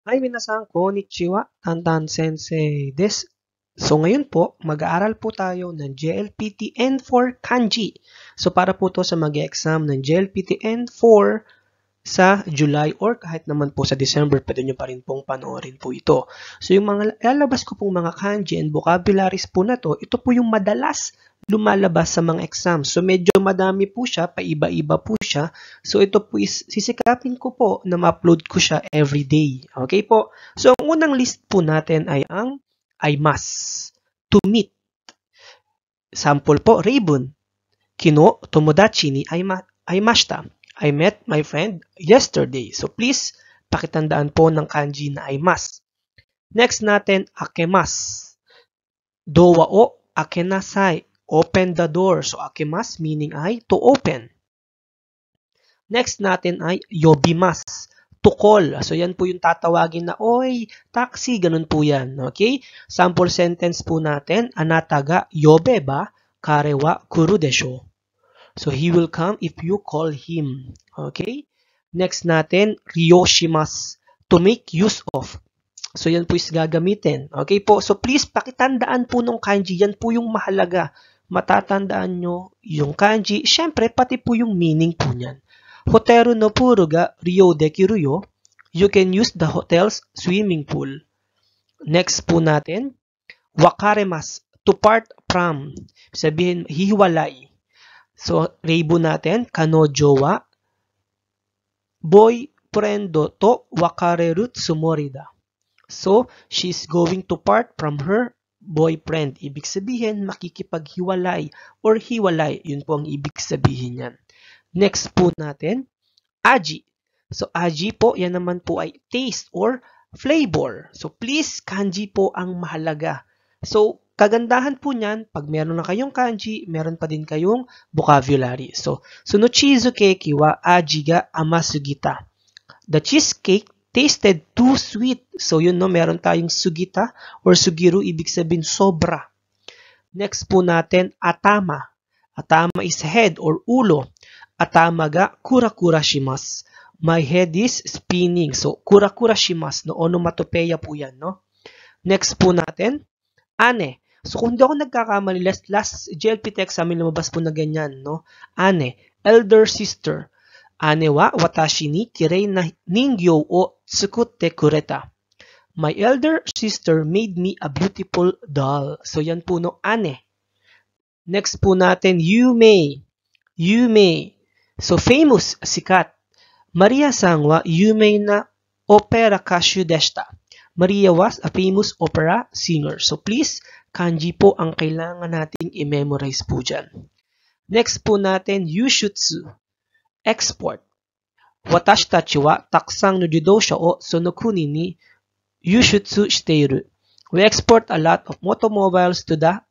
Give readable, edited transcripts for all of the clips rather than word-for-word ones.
Hi minasan, konnichiwa, Tantan Sensei desu. So ngayon po, mag-aaral po tayo ng JLPT N4 Kanji. So para po to sa mag-exam ng JLPT N4 sa July or kahit naman po sa December, pwede nyo pa rin pong panoorin po ito. So yung mga lalabas ko pong mga kanji and vocabularies po na to, ito po yung madalas lumalabas sa mga exam. So medyo madami po siya, paiba-iba po siya. So ito po is sisikapin ko po na ma-upload ko siya every day. Okay po? So ang unang list po natin ay ang I must, to meet. Sample po, Reibun. Kino tomodachi ni aimashita. I met my friend yesterday. So please, pakitandaan po ng kanji na I must. Next natin, akemas. Dowa o akenasai. Open the door. So akemas meaning ay to open. Next natin ay yobimas. To call. So yan po yung tatawagin na, oy, taxi. Ganun po yan. Okay? Sample sentence po natin, anata ga yobe ba kare wa kuru desho. So he will come if you call him. Okay? Next natin, ryoshimasu. To make use of. So yan po is gagamitin. Okay po? So please, pakitandaan po ng kanji. Yan po yung mahalaga. Matatandaan nyo yung kanji. Siyempre, pati po yung meaning po niyan. Hoteru no puro ga ryo dekiru yo. You can use the hotel's swimming pool. Next po natin, wakaremas. To part from. Sabihin, hihiwalay. So, reibo natin, kanojo wa boyfriendo to wakareru tsumori da. So, she's going to part from her boyfriend. Ibig sabihin, makikipaghiwalay or hiwalay. Yun po ang ibig sabihin yan. Next po natin, aji. So, aji po, yan naman po ay taste or flavor. So, please, kanji po ang mahalaga. So, kagandahan po niyan, pag meron na kayong kanji, meron pa din kayong vocabulary. So, no cheesecake wa aji ga amasugita. The cheesecake tasted too sweet. So, yun no, meron tayong sugita or sugiru, ibig sabihin sobra. Next po natin, atama. Atama is head or ulo. Atama ga kura-kura shimasu. My head is spinning. So, kura-kura shimasu. No, onomatopeya po yan, no? Next po natin, ane. So, kung hindi ako nagkakamali, last JLPT exam, lumabas po na ganyan, no? Ane, elder sister. Ane wa watashi ni kirei na ningyou o tsukutte kureta. My elder sister made me a beautiful doll. So, yan po no, ane. Next po natin, yume. Yume. So, famous, sikat. Maria-san wa yume na opera kashu deshita. Maria was a famous opera singer. So, please, kanji po ang kailangan nating i-memorize po dyan. Next po natin, yushutsu. Export. Watashi tachi wa takusang no jidosha o sono kuni ni yushutsu shiteiru. We export a lot of automobiles to that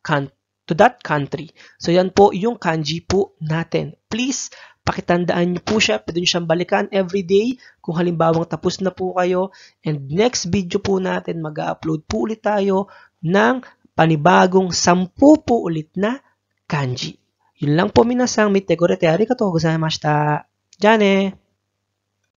country. So yan po yung kanji po natin. Please, pakitandaan niyo po siya. Pwede niyo siyang balikan everyday kung halimbawang tapos na po kayo. And next video po natin, mag-upload po ulit tayo ng panibagong 10 po ulit na kanji. Yun lang po minasang. Mite korete arigatou gozaimashita. Jane!